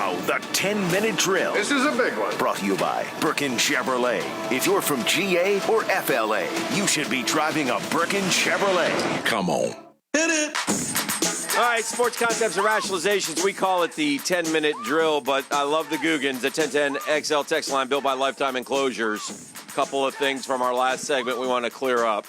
Now, the 10-minute drill. This is a big one. Brought to you by Burkins Chevrolet. If you're from GA or FLA, you should be driving a Burkins Chevrolet. Come on. Hit it. All right, sports concepts and rationalizations. We call it the 10-minute drill, but I love the Googans, the 1010 XL text line built by Lifetime Enclosures. A couple of things from our last segment we want to clear up.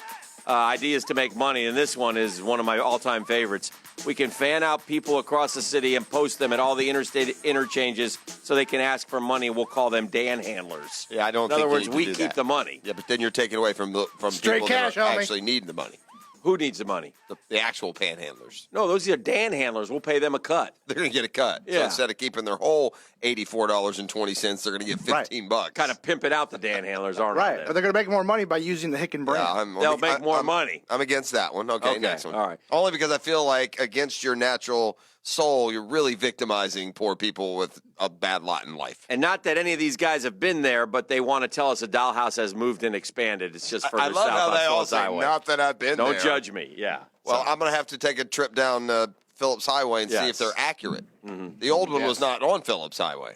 Ideas to make money, and this one is one of my all-time favorites. We can fan out people across the city and post them at all the interstate interchanges so they can ask for money. We'll call them Dan handlers. Yeah, I don't. In think other words, you need we to do keep that. the money. Yeah, but then you're taking away from Straight people cash, that homie. actually need the money. Who needs the money? The actual panhandlers. No, those are Dan handlers. We'll pay them a cut. They're going to get a cut. Yeah. So instead of keeping their whole $84.20, they're going to get $15. Kind of pimping out the Dan handlers, aren't Right. they? Or they're going to make more money by using the Hicken brand. Yeah, They'll make more money. I'm against that one. Okay, next one. All right. Only because I feel like against your natural soul, you're really victimizing poor people with a bad lot in life. And not that any of these guys have been there, but they want to tell us a dollhouse has moved and expanded. It's just further I love south how on they all Phillips say, Highway. not that I've been there. Don't judge me. Yeah. Well, I'm going to have to take a trip down Phillips Highway and see if they're accurate. Mm-hmm. The old one was not on Phillips Highway.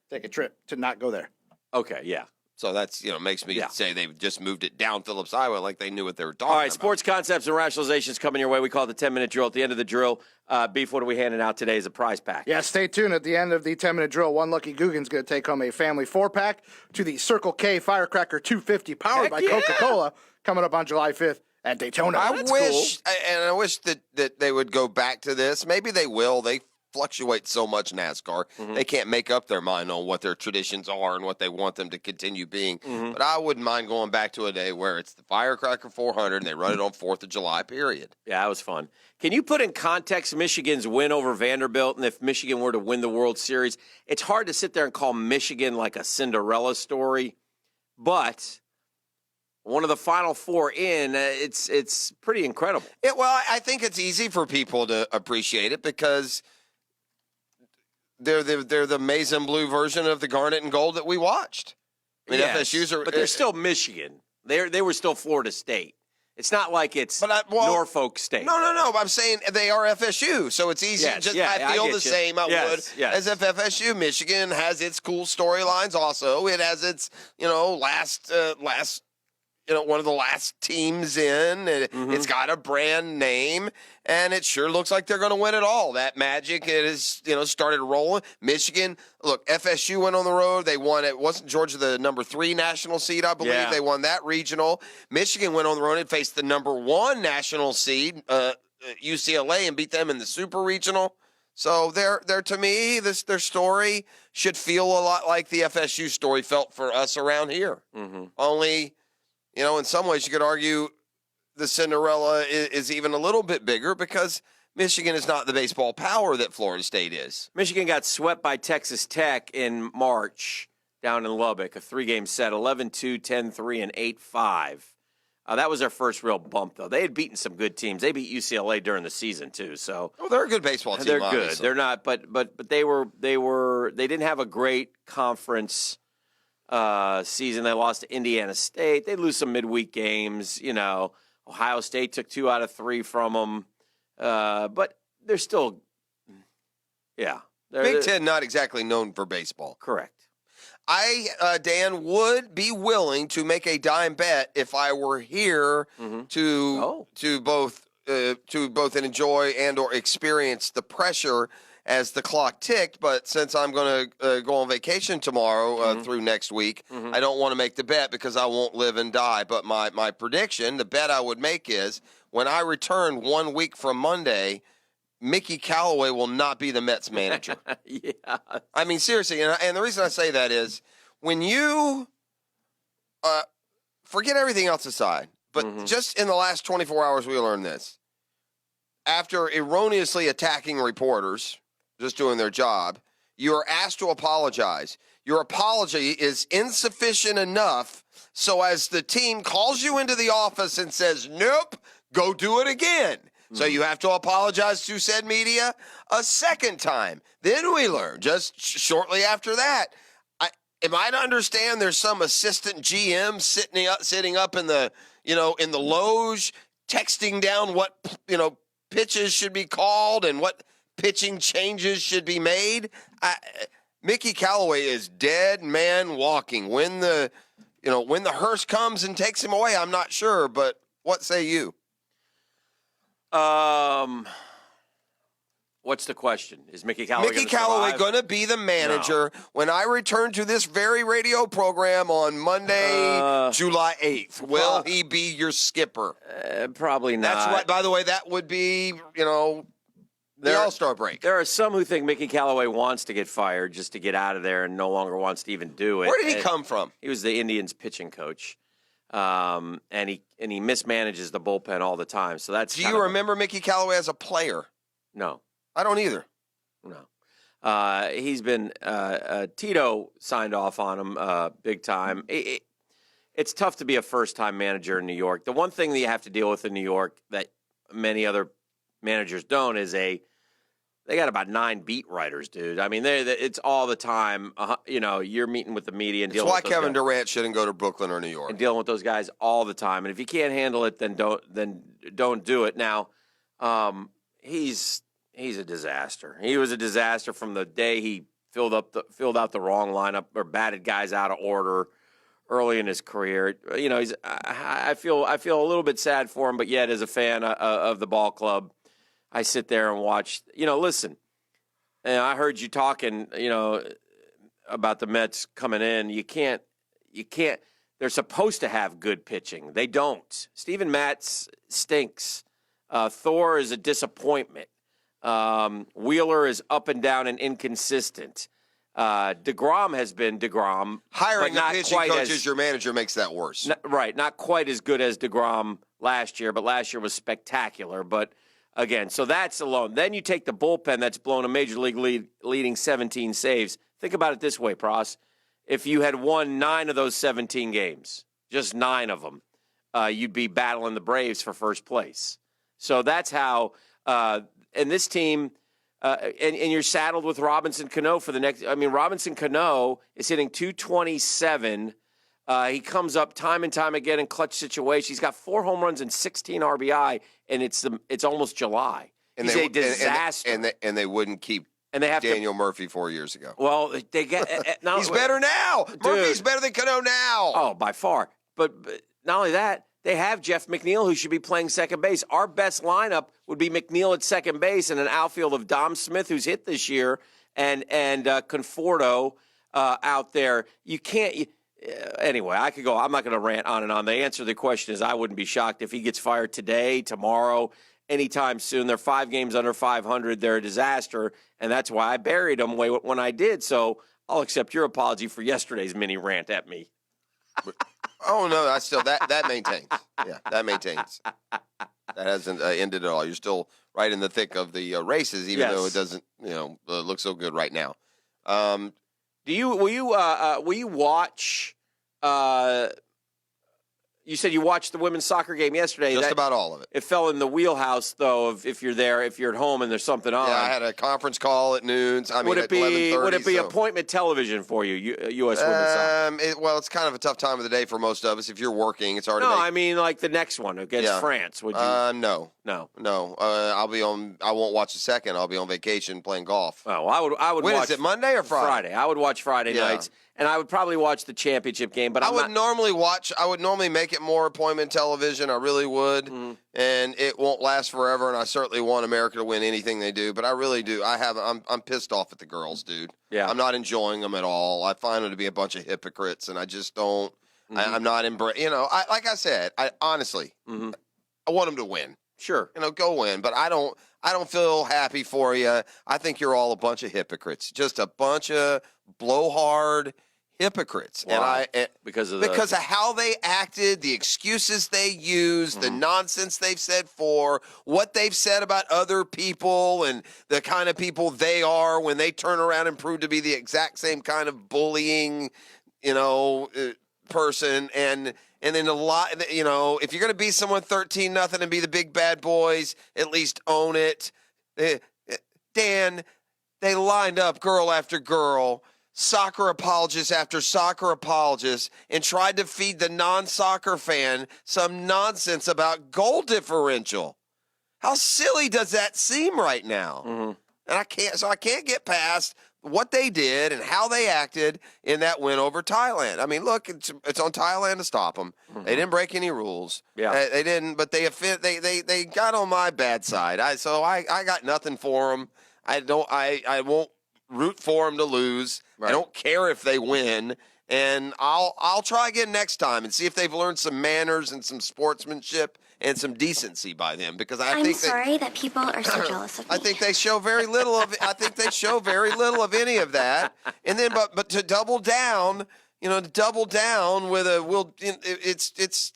Take a trip to not go there. Okay, yeah. So that's, makes me say they just moved it down Phillips Highway like they knew what they were talking about. All right, sports concepts and rationalizations coming your way. We call it the 10-minute drill. At the end of the drill, Beef, what are we handing out today as a prize pack? Yeah, stay tuned. At the end of the 10-minute drill, one lucky Guggen's going to take home a family 4-pack to the Circle K Firecracker 250 powered Heck by yeah! Coca-Cola coming up on July 5th at Daytona. I that's wish that they would go back to this. Maybe they will. They fluctuate so much NASCAR. They can't make up their mind on what their traditions are and what they want them to continue being. But I wouldn't mind going back to a day where it's the Firecracker 400 and they run it on 4th of July, period. Yeah, that was fun. Can you put in context Michigan's win over Vanderbilt, and if Michigan were to win the World Series? It's hard to sit there and call Michigan like a Cinderella story, but one of the Final Four in, it's pretty incredible. Well, I think it's easy for people to appreciate it because they're the maize and blue version of the garnet and gold that we watched. I mean, Yes, FSU's are, but they're still Michigan. They were still Florida State. It's not like it's Norfolk State. No. I'm saying they are FSU, so it's easy. Yes, I feel I the get you. same. I would as if FSU. Michigan has its cool storylines. Also, it has its last. One of the last teams in. It's got a brand name, and it sure looks like they're going to win it all. That magic is, started rolling. Michigan, look, FSU went on the road. They won it. Wasn't Georgia the number 3 national seed, I believe? Yeah. They won that regional. Michigan went on the road and faced the number 1 national seed, UCLA, and beat them in the super regional. So they're to me, their story should feel a lot like the FSU story felt for us around here. Only, in some ways you could argue the Cinderella is even a little bit bigger because Michigan is not the baseball power that Florida State is. Michigan got swept by Texas Tech in March down in Lubbock, a 3-game set, 11-2, 10-3, and 8-5. That was their first real bump, though. They had beaten some good teams. They beat UCLA during the season too. So they're a good baseball team. They're obviously. good. They're not, but they didn't have a great conference season. They lost to Indiana State. They lose some midweek games. Ohio State took 2 out of 3 from them. But they're still, Big Ten not exactly known for baseball. Correct. I, Dan, would be willing to make a dime bet if I were here to both enjoy and or experience the pressure as the clock ticked. But since I'm going to go on vacation tomorrow through next week, I don't want to make the bet because I won't live and die. But my prediction, the bet I would make is when I return 1 week from Monday, Mickey Callaway will not be the Mets manager. Yeah. I mean, seriously, and the reason I say that is when you forget everything else aside, but just in the last 24 hours we learned this. After erroneously attacking reporters, just doing their job, you are asked to apologize. Your apology is insufficient enough so as the team calls you into the office and says, nope, go do it again. So you have to apologize to said media a second time. Then we learn just shortly after that. Am I to understand there's some assistant GM sitting up in the in the loge, texting down what pitches should be called and what pitching changes should be made? Mickey Callaway is dead man walking. When the hearse comes and takes him away, I'm not sure, but what say you? What's the question? Is Mickey Callaway going to be the manager when I return to this very radio program on Monday, July 8th? Will he be your skipper? Probably not. That's right. By the way, that would be, the All-Star break. There are some who think Mickey Callaway wants to get fired just to get out of there and no longer wants to even do it. Where did he come from? He was the Indians pitching coach. And he mismanages the bullpen all the time. So that's. Do you remember Mickey Callaway as a player? No. I don't either. No. He's been Tito signed off on him big time. It's tough to be a first-time manager in New York. The one thing that you have to deal with in New York that many other managers don't is they got about 9 beat writers, dude. I mean, it's all the time. You're meeting with the media and dealing with those Kevin guys. Durant shouldn't go to Brooklyn or New York. And dealing with those guys all the time. And if you can't handle it, then don't do it. Now, he's a disaster. He was a disaster from the day he filled out the wrong lineup or batted guys out of order early in his career. I feel a little bit sad for him, but yet as a fan of the ball club, I sit there and watch. Listen, I heard you talking, about the Mets coming in. You can't. They're supposed to have good pitching. They don't. Steven Matz stinks. Thor is a disappointment. Wheeler is up and down and inconsistent. DeGrom has been DeGrom. Hiring but a pitching coach as your manager makes that worse. Not quite as good as DeGrom last year, but last year was spectacular. But again, so that's alone. Then you take the bullpen that's blown a major league leading 17 saves. Think about it this way, Pross. If you had won 9 of those 17 games, just 9 of them, you'd be battling the Braves for first place. So that's how. And this team, and you're saddled with Robinson Cano for the next. I mean, Robinson Cano is hitting .227. He comes up time and time again in clutch situations. He's got 4 home runs and 16 RBI, and it's almost July. He's a disaster. And they wouldn't keep. And they have Daniel Murphy 4 years ago. Well, they get. He's better now. Dude. Murphy's better than Cano now. Oh, by far. But not only that. They have Jeff McNeil, who should be playing second base. Our best lineup would be McNeil at second base and an outfield of Dom Smith, who's hit this year, and Conforto out there. You can't. Anyway, I could go. I'm not going to rant on and on. The answer to the question is I wouldn't be shocked if he gets fired today, tomorrow, anytime soon. They're 5 games under 500. They're a disaster, and that's why I buried them when I did. So I'll accept your apology for yesterday's mini rant at me. Oh no, that's still that maintains. Yeah, that maintains. That hasn't ended at all. You're still right in the thick of the races, even though it doesn't, look so good right now. Will you watch? You said you watched the women's soccer game yesterday. Just about all of it. It fell in the wheelhouse, though, of if you're there, if you're at home and there's something on. Yeah, I had a conference call at noon. Would it be appointment television for you, U.S. women's soccer? Well, it's kind of a tough time of the day for most of us. If you're working, it's hard to No, I mean like the next one against France. Would you? No. I won't watch the second. I'll be on vacation playing golf. Oh, well, I would When watch. Is it Monday or Friday? Friday. I would watch Friday nights. And I would probably watch the championship game, but I would normally make it more appointment television. I really would. And it won't last forever, and I certainly want America to win anything they do, but I really do. I'm pissed off at the girls, dude. Yeah. I'm not enjoying them at all. I find them to be a bunch of hypocrites, and I just don't I'm not like I said, I honestly I want them to win. Sure. Go win, but I don't feel happy for you. I think you're all a bunch of hypocrites. Just a bunch of blowhard hypocrites. Why? And because of how they acted, the excuses they used, the nonsense they've said what they've said about other people and the kind of people they are when they turn around and prove to be the exact same kind of bullying, person. And then a lot, if you're going to beat someone 13-0 and be the big bad boys, at least own it. Dan, they lined up girl after girl, soccer apologist after soccer apologist, and tried to feed the non-soccer fan some nonsense about goal differential. How silly does that seem right now? And I can't get past what they did and how they acted in that win over Thailand. I mean, look, it's on Thailand to stop them. They didn't break any rules. Yeah. They didn't, but they got on my bad side. So I got nothing for them. I won't root for them to lose. Right. I don't care if they win. And I'll try again next time and see if they've learned some manners and some sportsmanship and some decency by them, because I'm sorry that people are so jealous of me. I think they show very little of. I think they show very little of any of that. And then, but to double down, with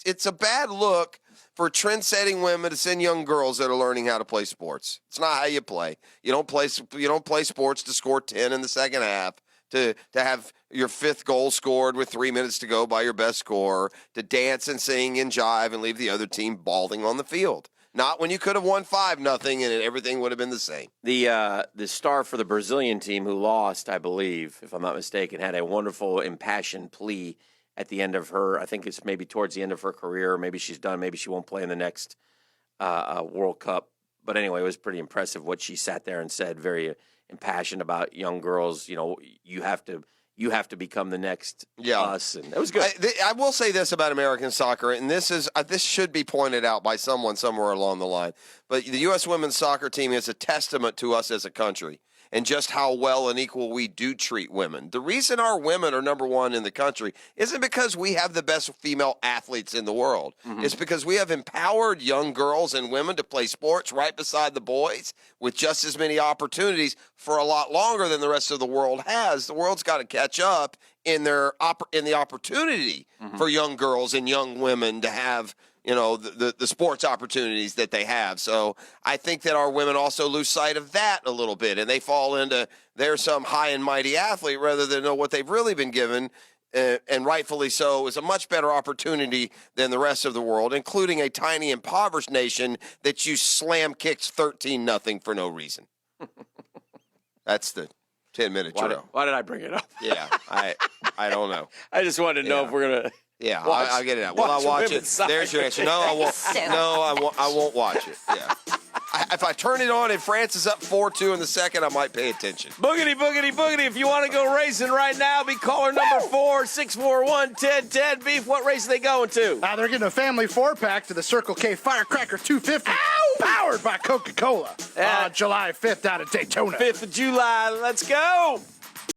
it's a bad look for trend-setting women to send young girls that are learning how to play sports. It's not how you play. You don't play sports to score 10 in the second half. To have your fifth goal scored with 3 minutes to go by your best scorer, to dance and sing and jive and leave the other team balding on the field. Not when you could have won 5-0 and everything would have been the same. The star for the Brazilian team who lost, I believe, if I'm not mistaken, had a wonderful impassioned plea at the end of her, I think it's maybe towards the end of her career. Maybe she's done. Maybe she won't play in the next World Cup. But anyway, it was pretty impressive what she sat there and said, very impassioned about young girls. You have to become the next us, and it was good. I will say this about American soccer, and this should be pointed out by someone somewhere along the line. But the U.S. women's soccer team is a testament to us as a country and just how well and equal we do treat women. The reason our women are number one in the country isn't because we have the best female athletes in the world. Mm-hmm. It's because we have empowered young girls and women to play sports right beside the boys with just as many opportunities for a lot longer than the rest of the world has. The world's got to catch up in the opportunity for young girls and young women to have the sports opportunities that they have. So I think that our women also lose sight of that a little bit, and they fall into they're some high and mighty athlete rather than know what they've really been given, and rightfully so, is a much better opportunity than the rest of the world, including a tiny impoverished nation that you slam kicks 13-0 for no reason. That's the 10-minute drill. Why did I bring it up? Yeah, I don't know. I just wanted to know if we're going to... Yeah, I'll get it out. Will I watch it? There's your answer. No, I won't. No, I won't watch it. Yeah. If I turn it on and France is up 4-2 in the second, I might pay attention. Boogity, boogity, boogity. If you want to go racing right now, be caller number 4, 641-1010. Beef, what race are they going to? They're getting a family 4-pack to the Circle K Firecracker 250. Ow! Powered by Coca-Cola. July 5th out of Daytona. 5th of July. Let's go.